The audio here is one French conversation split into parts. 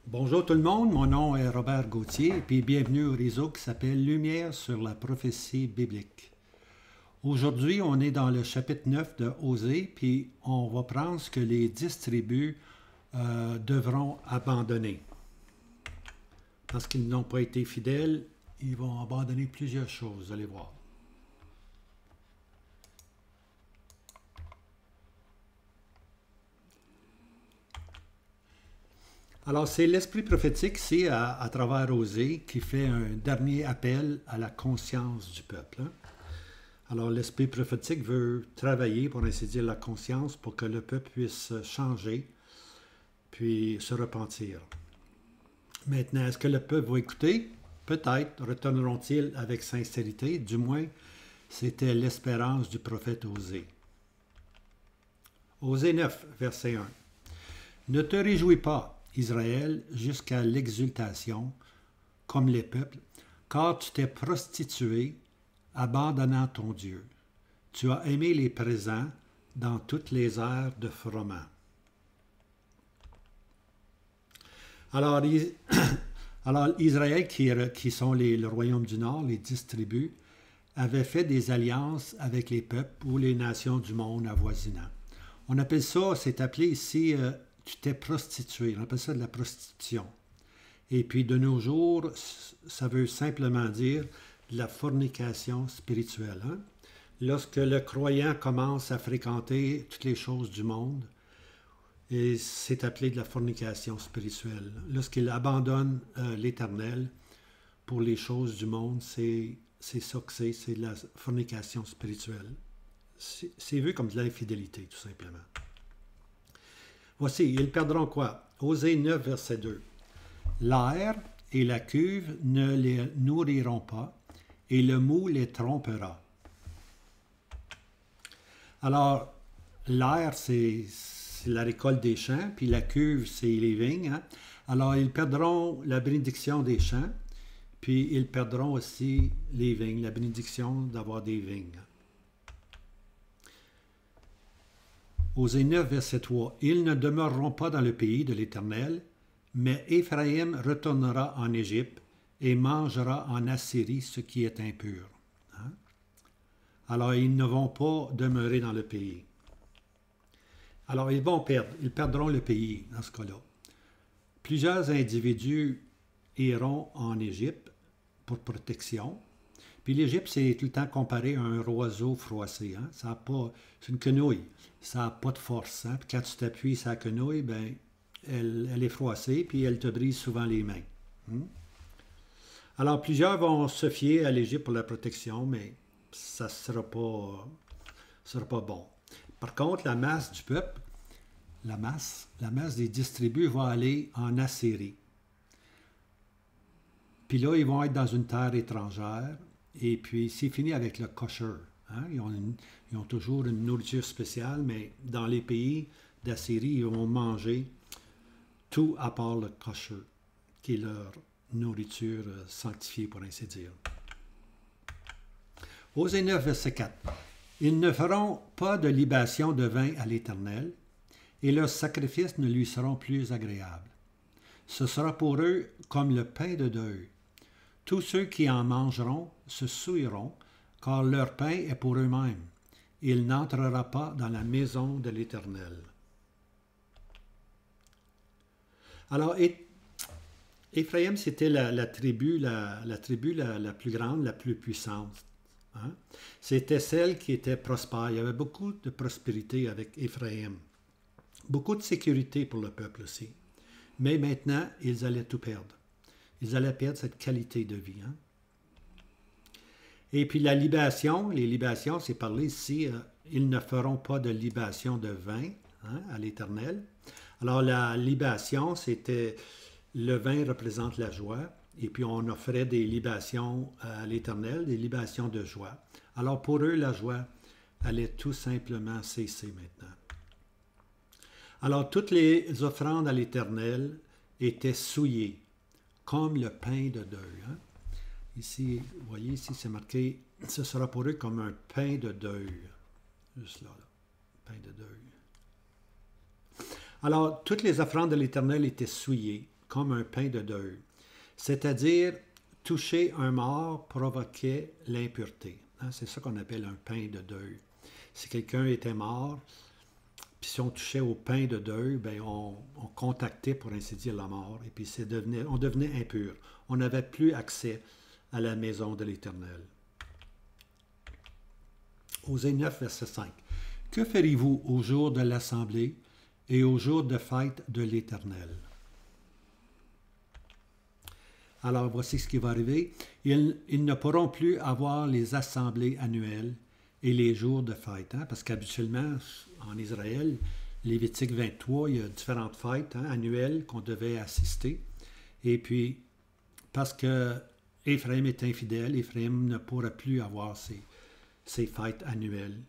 Bonjour tout le monde, mon nom est Robert Gauthier et puis bienvenue au réseau qui s'appelle Lumière sur la prophétie biblique. Aujourd'hui, on est dans le chapitre 9 de Osée, puis on va prendre ce que les 10 tribus devront abandonner. Parce qu'ils n'ont pas été fidèles, ils vont abandonner plusieurs choses, vous allez voir. Alors, c'est l'esprit prophétique ici, à travers Osée, qui fait un dernier appel à la conscience du peuple. Alors, l'esprit prophétique veut travailler, pour ainsi dire, la conscience pour que le peuple puisse changer, puis se repentir. Maintenant, est-ce que le peuple va écouter? Peut-être. Retourneront-ils avec sincérité? Du moins, c'était l'espérance du prophète Osée. Osée 9, verset 1. Ne te réjouis pas, Israël, jusqu'à l'exultation, comme les peuples, car tu t'es prostitué, abandonnant ton Dieu. Tu as aimé les présents dans toutes les aires de froment. Alors, Israël, qui sont le royaume du Nord, les 10 tribus, avait fait des alliances avec les peuples ou les nations du monde avoisinant. On appelle ça, c'est appelé ici, tu t'es prostitué. On appelle ça de la prostitution. Et puis, de nos jours, ça veut simplement dire de la fornication spirituelle. Lorsque le croyant commence à fréquenter toutes les choses du monde, et c'est appelé de la fornication spirituelle. Lorsqu'il abandonne l'Éternel pour les choses du monde, c'est ça que c'est de la fornication spirituelle. C'est vu comme de l'infidélité, tout simplement. Voici, ils perdront quoi? Osée 9, verset 2. L'air et la cuve ne les nourriront pas, et le mou les trompera. Alors, l'air, c'est la récolte des champs, puis la cuve, c'est les vignes. Alors, ils perdront la bénédiction des champs, puis ils perdront aussi les vignes, la bénédiction d'avoir des vignes. Osée 9, verset 3. Ils ne demeureront pas dans le pays de l'Éternel, mais Éphraïm retournera en Égypte et mangera en Assyrie ce qui est impur. Alors, ils ne vont pas demeurer dans le pays. Alors, ils perdront le pays dans ce cas-là. Plusieurs individus iront en Égypte pour protection. Puis l'Égypte, c'est tout le temps comparé à un roseau froissé. C'est une quenouille. Ça n'a pas de force. Puis quand tu t'appuies sur la quenouille, ben, elle est froissée, puis elle te brise souvent les mains. Alors, plusieurs vont se fier à l'Égypte pour la protection, mais ça ne sera pas bon. Par contre, la masse du peuple, la masse des 10 tribus va aller en Assyrie. Puis là, ils vont être dans une terre étrangère. Et puis, c'est fini avec le kosher. Ils ont toujours une nourriture spéciale, mais dans les pays d'Assyrie, ils vont manger tout à part le kosher, qui est leur nourriture sanctifiée, pour ainsi dire. Osée 9, verset 4. Ils ne feront pas de libation de vin à l'Éternel, et leurs sacrifices ne lui seront plus agréables. Ce sera pour eux comme le pain de deuil. Tous ceux qui en mangeront se souilleront, car leur pain est pour eux-mêmes. Il n'entrera pas dans la maison de l'Éternel. Alors, Éphraïm, c'était la tribu la plus grande, la plus puissante. C'était celle qui était prospère. Il y avait beaucoup de prospérité avec Éphraïm. Beaucoup de sécurité pour le peuple aussi. Mais maintenant, ils allaient tout perdre. Ils allaient perdre cette qualité de vie. Et puis la libation, les libations, c'est parlé ici, ils ne feront pas de libation de vin à l'Éternel. Alors la libation, c'était, le vin représente la joie, et puis on offrait des libations à l'Éternel, des libations de joie. Alors pour eux, la joie allait tout simplement cesser maintenant. Alors toutes les offrandes à l'Éternel étaient souillées, comme le pain de deuil. Ici, vous voyez, ici c'est marqué, ce sera pour eux comme un pain de deuil. Juste là, pain de deuil. Alors, toutes les offrandes de l'Éternel étaient souillées, comme un pain de deuil. C'est-à-dire, toucher un mort provoquait l'impureté. Hein, c'est ça qu'on appelle un pain de deuil. Si quelqu'un était mort, puis si on touchait au pain de deuil, bien, on contactait, pour ainsi dire, la mort, et puis on devenait impur. On n'avait plus accès à la maison de l'Éternel. Osée 9, verset 5. Que ferez-vous au jour de l'assemblée et au jour de fête de l'Éternel? Alors, voici ce qui va arriver. Ils ne pourront plus avoir les assemblées annuelles et les jours de fête. Hein, parce qu'habituellement, en Israël, Lévitique 23, il y a différentes fêtes annuelles qu'on devait assister. Et puis, parce que Éphraïm est infidèle, Éphraïm ne pourra plus avoir ces fêtes annuelles.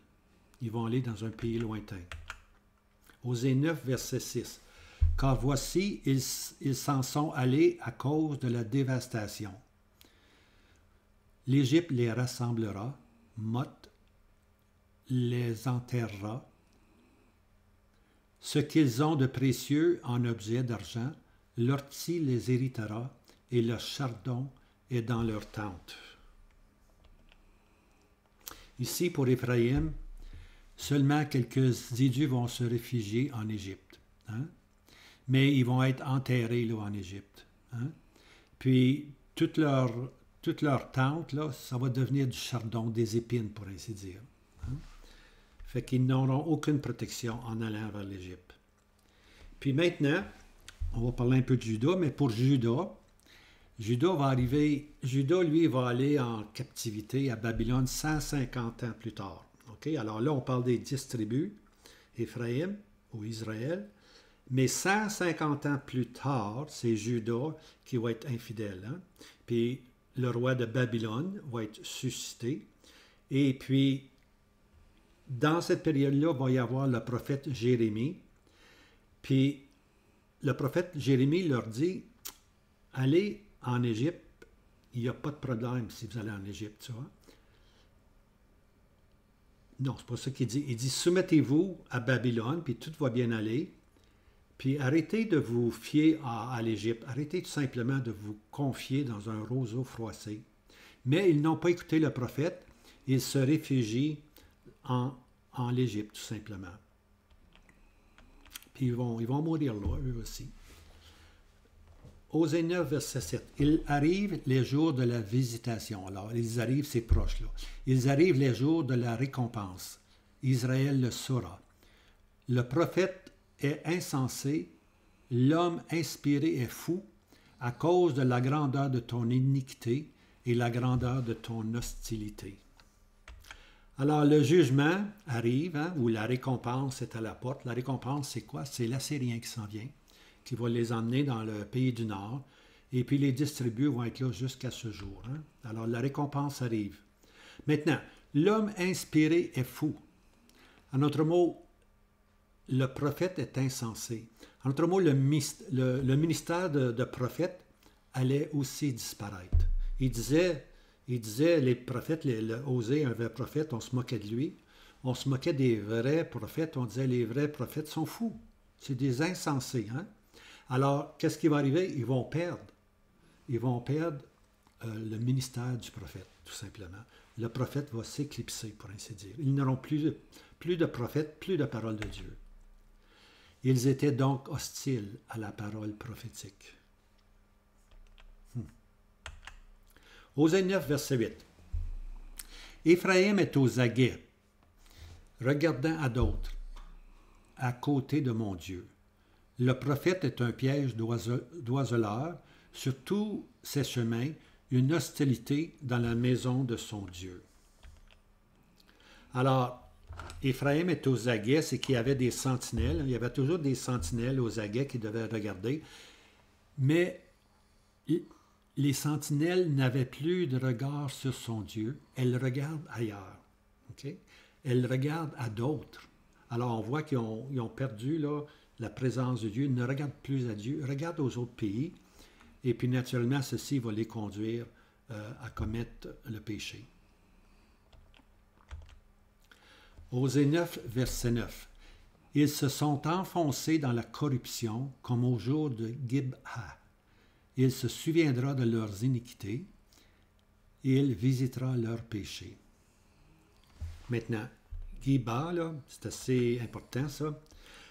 Ils vont aller dans un pays lointain. Osée 9, verset 6. Car voici, ils s'en sont allés à cause de la dévastation. L'Égypte les rassemblera, Mot les enterrera. Ce qu'ils ont de précieux en objets d'argent, l'ortie les héritera, et le chardon est dans leur tente. Ici, pour Éphraïm, seulement quelques idiots vont se réfugier en Égypte. Hein? Mais ils vont être enterrés là, en Égypte. Hein? Puis, toute leur tente, là, ça va devenir du chardon, des épines, pour ainsi dire. Hein? Fait qu'ils n'auront aucune protection en allant vers l'Égypte. Puis maintenant, on va parler un peu de Juda, mais pour Juda va arriver, Juda, lui, va aller en captivité à Babylone 150 ans plus tard. Okay? Alors là, on parle des 10 tribus, Éphraïm ou Israël, mais 150 ans plus tard, c'est Juda qui va être infidèle. Hein? Puis le roi de Babylone va être suscité. Et puis, dans cette période-là, il va y avoir le prophète Jérémie. Puis le prophète Jérémie leur dit, allez en Égypte, il n'y a pas de problème si vous allez en Égypte, tu vois. Non, c'est pas ça qu'il dit. Il dit, soumettez-vous à Babylone, puis tout va bien aller. Puis arrêtez de vous fier à l'Égypte. Arrêtez tout simplement de vous confier dans un roseau froissé. Mais ils n'ont pas écouté le prophète. Ils se réfugient en l'Égypte, tout simplement. Puis ils vont mourir là, eux aussi. Osée 9, verset 7. Ils arrivent les jours de la visitation. Alors, ils arrivent, c'est proche là. Ils arrivent les jours de la récompense. Israël le saura. Le prophète est insensé, l'homme inspiré est fou, à cause de la grandeur de ton iniquité et la grandeur de ton hostilité. Alors, le jugement arrive, hein, où la récompense est à la porte. La récompense, c'est quoi? C'est l'Assyrien qui s'en vient, qui va les emmener dans le pays du Nord, et puis les 10 tribus vont être là jusqu'à ce jour. Hein. Alors, la récompense arrive. Maintenant, l'homme inspiré est fou. En autre mot, le prophète est insensé. En autre mot, le ministère de prophète allait aussi disparaître. Il disait les prophètes, Osée, un vrai prophète, on se moquait de lui. On se moquait des vrais prophètes. On disait les vrais prophètes sont fous. C'est des insensés. Hein? Alors, qu'est-ce qui va arriver? Ils vont perdre le ministère du prophète, tout simplement. Le prophète va s'éclipser, pour ainsi dire. Ils n'auront plus de prophètes, plus de parole de Dieu. Ils étaient donc hostiles à la parole prophétique. Osée 9, verset 8. Éphraïm est aux aguets, regardant à d'autres, à côté de mon Dieu. Le prophète est un piège d'oiseleur, sur tous ses chemins, une hostilité dans la maison de son Dieu. Alors, Éphraïm est aux aguets, c'est qu'il y avait des sentinelles. Il y avait toujours des sentinelles aux aguets qui devaient regarder. Mais les sentinelles n'avaient plus de regard sur son Dieu. Elles regardent ailleurs. Okay? Elles regardent à d'autres. Alors, on voit qu'ils ont perdu là, la présence de Dieu. Ils ne regardent plus à Dieu. Ils regardent aux autres pays. Et puis, naturellement, ceci va les conduire à commettre le péché. Osée 9, verset 9. Ils se sont enfoncés dans la corruption comme au jour de Gibha. Il se souviendra de leurs iniquités. Il visitera leurs péchés. Maintenant, Gibha, là, c'est assez important ça.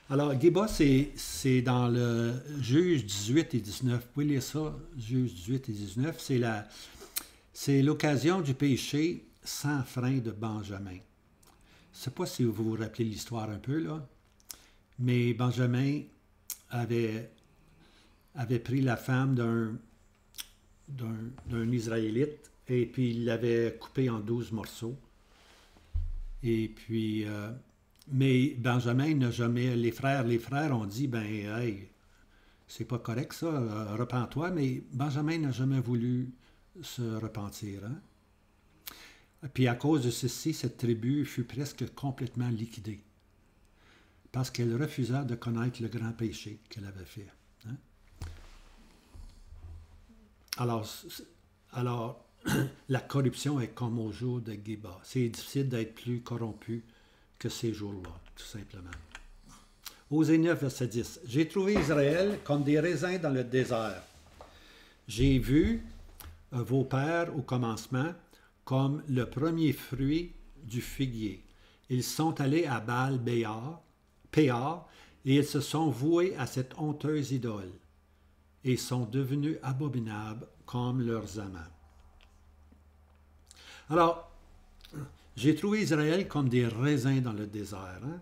Alors, Gibha, c'est dans le Juge 18 et 19. Vous pouvez lire ça, Juge 18 et 19. C'est l'occasion du péché sans frein de Benjamin. Je ne sais pas si vous vous rappelez l'histoire un peu, là, mais Benjamin avait pris la femme d'un Israélite et puis il l'avait coupée en 12 morceaux. Et puis, mais Benjamin n'a jamais, les frères ont dit, ben, hey, c'est pas correct ça, repens-toi, mais Benjamin n'a jamais voulu se repentir. Hein? Puis à cause de ceci, cette tribu fut presque complètement liquidée, parce qu'elle refusa de connaître le grand péché qu'elle avait fait. Hein? Alors, la corruption est comme au jour de Gibha. C'est difficile d'être plus corrompu que ces jours-là, tout simplement. Osée 9, verset 10. J'ai trouvé Israël comme des raisins dans le désert. J'ai vu vos pères au commencement comme le premier fruit du figuier. Ils sont allés à Péar, et ils se sont voués à cette honteuse idole, et sont devenus abominables comme leurs amants. Alors, j'ai trouvé Israël comme des raisins dans le désert, hein?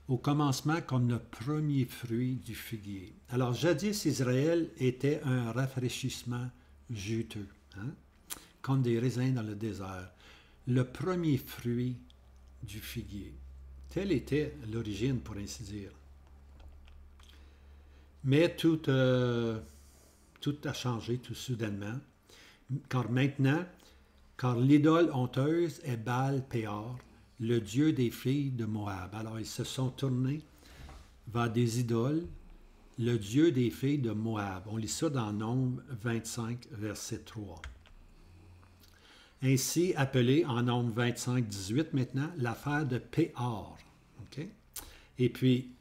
Au commencement comme le premier fruit du figuier. Alors, jadis, Israël était un rafraîchissement juteux, hein? Comme des raisins dans le désert. Le premier fruit du figuier. Telle était l'origine, pour ainsi dire. Mais tout a changé tout soudainement, car l'idole honteuse est Baal-Péor, le dieu des filles de Moab. Alors ils se sont tournés vers des idoles, le dieu des filles de Moab. On lit ça dans Nombre 25, verset 3. Ainsi appelé en Nombre 25, 18 maintenant, l'affaire de Péor. Okay? Et puis,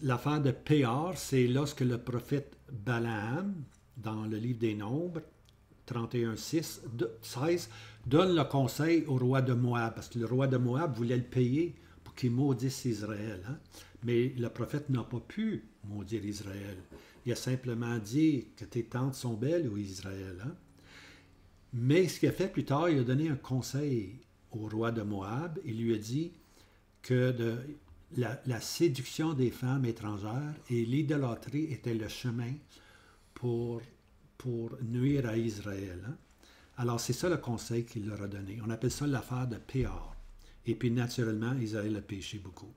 l'affaire de Péor, c'est lorsque le prophète Balaam, dans le livre des Nombres, 31, 16, donne le conseil au roi de Moab, parce que le roi de Moab voulait le payer pour qu'il maudisse Israël. Hein? Mais le prophète n'a pas pu maudire Israël. Il a simplement dit que tes tentes sont belles, ô Israël. Hein? Mais ce qu'il a fait plus tard, il a donné un conseil au roi de Moab. Il lui a dit que la séduction des femmes étrangères et l'idolâtrie étaient le chemin pour nuire à Israël. Hein? Alors, c'est ça le conseil qu'il leur a donné. On appelle ça l'affaire de Péor. Et puis, naturellement, Israël a péché beaucoup.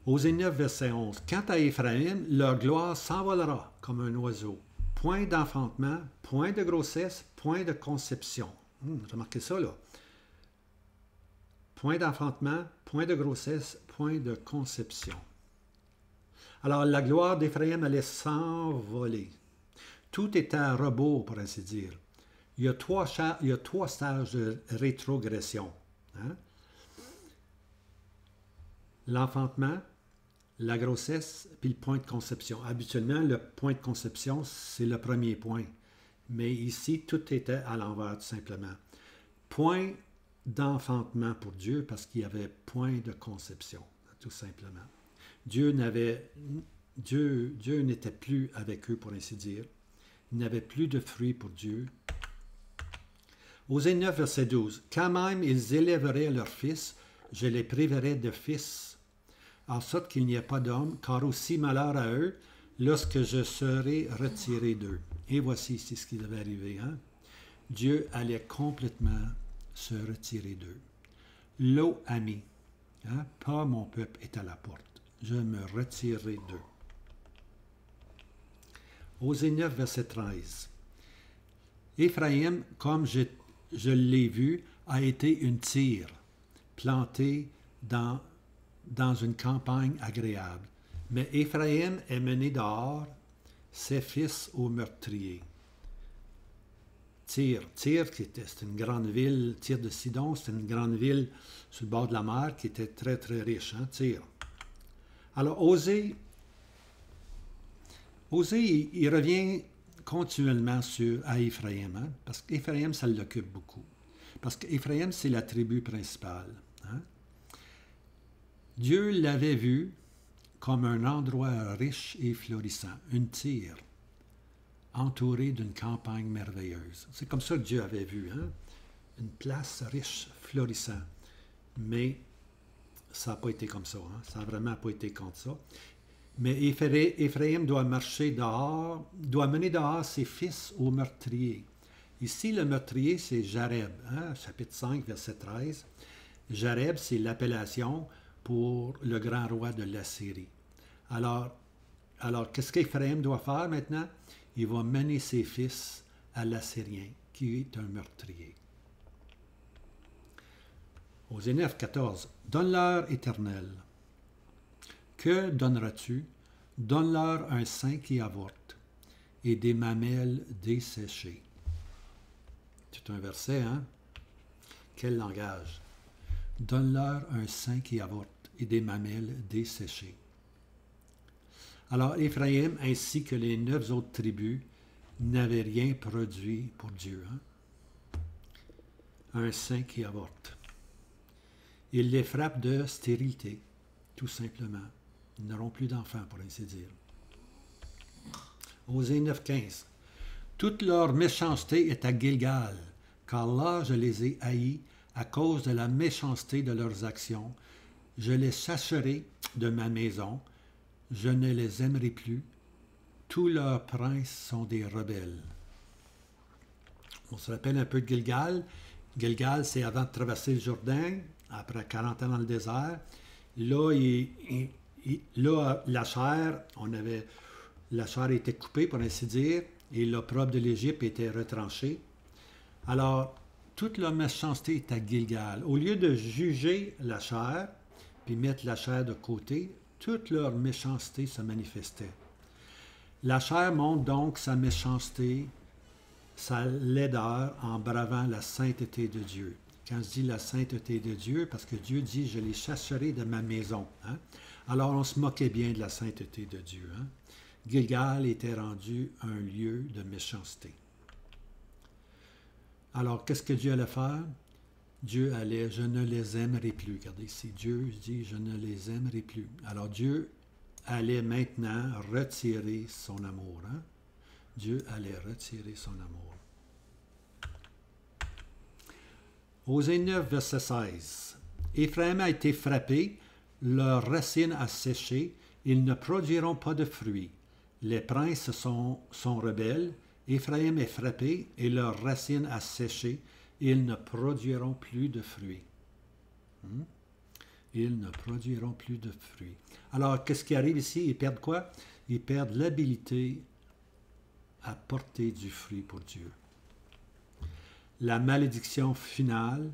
Osée 9, verset 11. Quant à Éphraïm, leur gloire s'envolera comme un oiseau. Point d'enfantement, point de grossesse, point de conception. Remarquez ça, là. Point d'enfantement, point de grossesse, point de conception. Alors, la gloire d'Éphraïm allait s'envoler. Tout était à rebours, pour ainsi dire. Il y a trois stages de rétrogression. Hein? L'enfantement, la grossesse, puis le point de conception. Habituellement, le point de conception, c'est le premier point. Mais ici, tout était à l'envers, tout simplement. Point d'enfantement pour Dieu, parce qu'il n'y avait point de conception, tout simplement. Dieu n'était plus avec eux, pour ainsi dire. Il n'avait plus de fruits pour Dieu. Osée 9, verset 12. Quand même ils élèveraient leurs fils, je les priverais de fils, en sorte qu'il n'y ait pas d'homme, car aussi malheur à eux, lorsque je serai retiré d'eux. Et voici, c'est ce qui devait arriver. Hein? Dieu allait complètement se retirer d'eux. L'eau amie, hein? Pas mon peuple est à la porte. Je me retirerai d'eux. Osée 9, verset 13. Éphraïm, comme je l'ai vu, a été une tire plantée dans une campagne agréable. Mais Éphraïm est mené dehors, ses fils aux meurtriers. Tyr, c'est une grande ville, Tyr de Sidon, c'était une grande ville sur le bord de la mer qui était très, très riche, hein, Tyr. Alors, Osée, il revient continuellement à Éphraïm, hein, parce qu'Éphraïm, ça l'occupe beaucoup. Parce qu'Éphraïm, c'est la tribu principale. Hein. Dieu l'avait vu comme un endroit riche et florissant, une Tyr, entourée d'une campagne merveilleuse. C'est comme ça que Dieu avait vu, hein? Une place riche, florissante. Mais ça n'a pas été comme ça. Hein? Ça n'a vraiment pas été comme ça. Mais Éphraïm doit marcher dehors, doit mener dehors ses fils au meurtrier. Ici, le meurtrier, c'est Jareb, hein? Chapitre 5, verset 13. Jareb, c'est l'appellation pour le grand roi de l'Assyrie. Alors qu'est-ce qu'Éphraïm doit faire maintenant? Il va mener ses fils à l'Assyrien, qui est un meurtrier. Osée 9, 14. Donne-leur, Éternel. Que donneras-tu? Donne-leur un sein qui avorte et des mamelles desséchées. C'est un verset, hein? Quel langage? Donne-leur un sein qui avorte et des mamelles desséchées. Alors, Éphraïm ainsi que les 9 autres tribus n'avaient rien produit pour Dieu. Hein? Un sein qui avorte. Il les frappe de stérilité, tout simplement. Ils n'auront plus d'enfants, pour ainsi dire. Osée 9.15. Toute leur méchanceté est à Gilgal, car là je les ai haïs à cause de la méchanceté de leurs actions. Je les chasserai de ma maison, je ne les aimerai plus. Tous leurs princes sont des rebelles. On se rappelle un peu de Gilgal. Gilgal, c'est avant de traverser le Jourdain, après 40 ans dans le désert. Là, la chair était coupée, pour ainsi dire, et l'opprobre de l'Égypte était retranché. Alors, toute leur méchanceté est à Gilgal. Au lieu de juger la chair, puis mettre la chair de côté, toute leur méchanceté se manifestait. La chair montre donc sa méchanceté, sa laideur en bravant la sainteté de Dieu. Quand je dis la sainteté de Dieu, parce que Dieu dit « je les chasserai de ma maison hein? ». Alors on se moquait bien de la sainteté de Dieu. Hein? Gilgal était rendu un lieu de méchanceté. Alors qu'est-ce que Dieu allait faire? Dieu allait « je ne les aimerai plus ». Regardez ici, Dieu dit « je ne les aimerai plus ». Alors Dieu allait maintenant retirer son amour. Hein? Dieu allait retirer son amour. Osée 9, verset 16. Éphraïm a été frappé, leurs racines a séché, ils ne produiront pas de fruits. Les princes sont rebelles, Éphraïm est frappé et leurs racines a séché, ils ne produiront plus de fruits. Ils ne produiront plus de fruits. Alors, qu'est-ce qui arrive ici? Ils perdent quoi? Ils perdent l'habilité à porter du fruit pour Dieu. La malédiction finale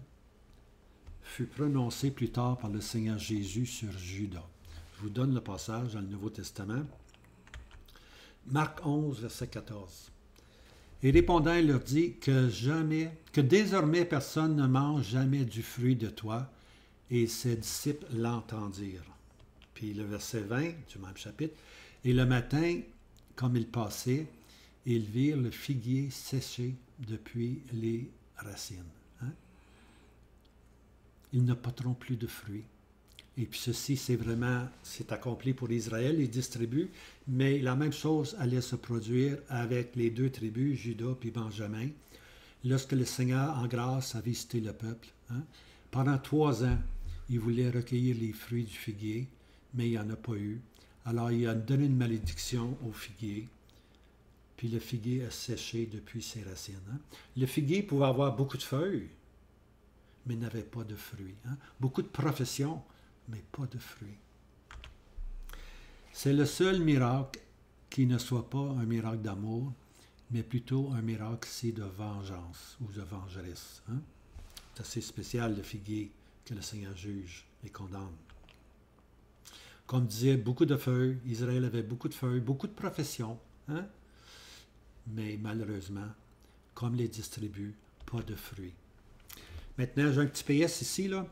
fut prononcée plus tard par le Seigneur Jésus sur Judas. Je vous donne le passage dans le Nouveau Testament. Marc 11, verset 14. Et répondant, il leur dit que désormais personne ne mange jamais du fruit de toi. Et ses disciples l'entendirent. Puis le verset 20 du même chapitre. Et le matin, comme ils passaient, ils virent le figuier séché depuis les racines. Hein? Ils ne porteront plus de fruits. Et puis ceci, c'est accompli pour Israël, les 10 tribus, mais la même chose allait se produire avec les 2 tribus, Juda et Benjamin, lorsque le Seigneur, en grâce, a visité le peuple. Hein? Pendant 3 ans, il voulait recueillir les fruits du figuier, mais il n'y en a pas eu. Alors il a donné une malédiction au figuier, puis le figuier a séché depuis ses racines. Hein? Le figuier pouvait avoir beaucoup de feuilles, mais n'avait pas de fruits. Hein? Beaucoup de professions, mais pas de fruits. C'est le seul miracle qui ne soit pas un miracle d'amour, mais plutôt un miracle ici de vengeance ou de vengeresse. Hein? C'est assez spécial, le figuier, que le Seigneur juge et condamne. Comme disait, beaucoup de feuilles. Israël avait beaucoup de feuilles, beaucoup de professions. Hein? Mais malheureusement, comme les distribus, pas de fruits. Maintenant, j'ai un petit PS ici, là.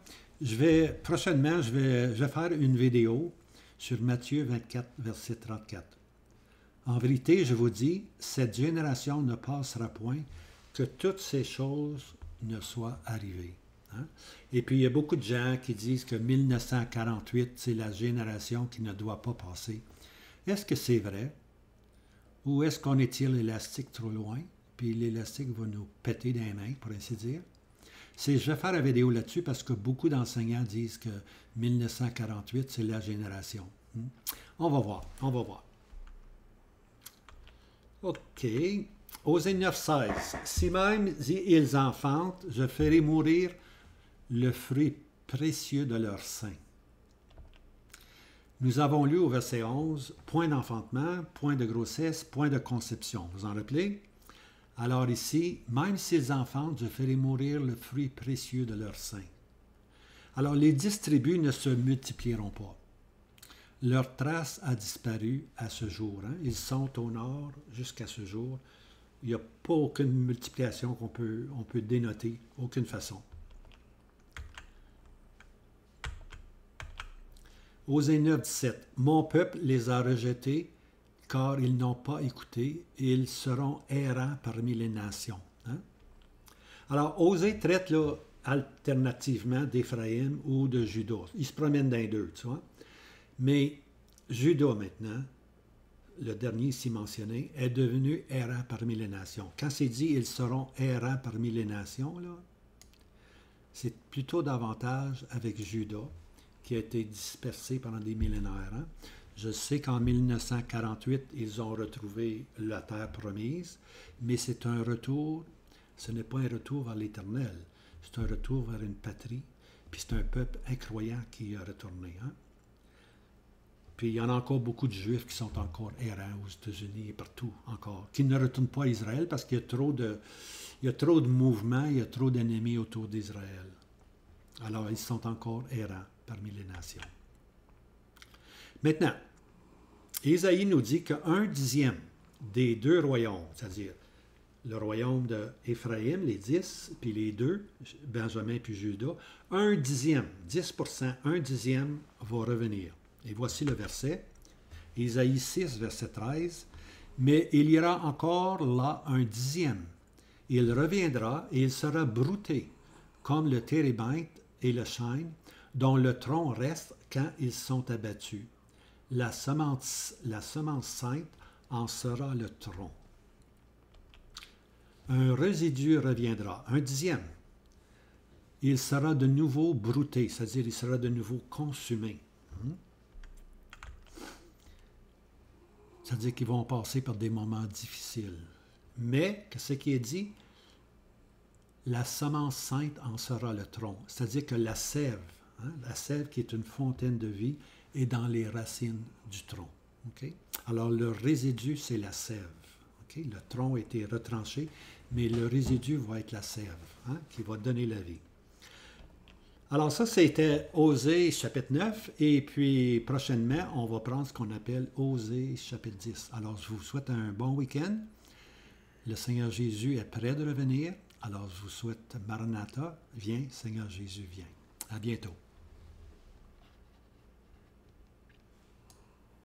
Prochainement, je vais faire une vidéo sur Matthieu 24, verset 34. En vérité, je vous dis, cette génération ne passera point que toutes ces choses ne soient arrivées. Hein? Et puis, il y a beaucoup de gens qui disent que 1948, c'est la génération qui ne doit pas passer. Est-ce que c'est vrai? Ou est-ce qu'on étire l'élastique trop loin, puis l'élastique va nous péter dans les mains, pour ainsi dire? Je vais faire une vidéo là-dessus parce que beaucoup d'enseignants disent que 1948, c'est la génération. On va voir, on va voir. OK. Osée 9,16. Si même ils enfantent, je ferai mourir le fruit précieux de leur sein. Nous avons lu au verset 11, point d'enfantement, point de grossesse, point de conception. Vous en rappelez? Alors ici, même s'ils enfantent, je ferai mourir le fruit précieux de leur sein. Alors les distribus ne se multiplieront pas. Leur trace a disparu à ce jour. Hein? Ils sont au nord jusqu'à ce jour. Il n'y a pas aucune multiplication on peut dénoter, aucune façon. Osée 9, 17. Mon peuple les a rejetés, car ils n'ont pas écouté, et ils seront errants parmi les nations. Hein? Alors, Osée traite là, alternativement d'Éphraïm ou de Juda. Il se promène dans les deux, tu vois. Mais Juda, maintenant, le dernier ici mentionné, est devenu errant parmi les nations. Quand c'est dit « ils seront errants parmi les nations », là, c'est plutôt davantage avec Juda, qui a été dispersé pendant des millénaires. Hein? Je sais qu'en 1948, ils ont retrouvé la terre promise, mais c'est un retour, ce n'est pas un retour vers l'Éternel, c'est un retour vers une patrie, puis c'est un peuple incroyant qui est retourné. Hein? Puis il y en a encore beaucoup de Juifs qui sont encore errants aux États-Unis et partout encore, qui ne retournent pas à Israël parce qu'il y a trop de mouvements, il y a trop d'ennemis autour d'Israël. Alors ils sont encore errants parmi les nations. Maintenant, Ésaïe nous dit qu'un dixième des deux royaumes, c'est-à-dire le royaume d'Éphraïm, les 10, puis les deux, Benjamin puis Juda, un dixième, 10%, un dixième va revenir. Et voici le verset, Ésaïe 6, verset 13. Mais il y aura encore là un dixième. Il reviendra et il sera brouté, comme le térébinthe et le chêne, dont le tronc reste quand ils sont abattus. La semence sainte en sera le tronc. Un résidu reviendra, un dixième. Il sera de nouveau brouté, c'est-à-dire il sera de nouveau consumé. C'est-à-dire qu'ils vont passer par des moments difficiles. Mais, qu'est-ce qui est dit? La semence sainte en sera le tronc. C'est-à-dire que la sève qui est une fontaine de vie, est dans les racines du tronc. Okay? Alors, le résidu, c'est la sève. Okay? Le tronc a été retranché, mais le résidu va être la sève qui va donner la vie. Alors ça, c'était Osée chapitre 9, et puis prochainement, on va prendre ce qu'on appelle Osée chapitre 10. Alors, je vous souhaite un bon week-end. Le Seigneur Jésus est près de revenir. Alors, je vous souhaite Maranatha, viens, Seigneur Jésus, viens. À bientôt.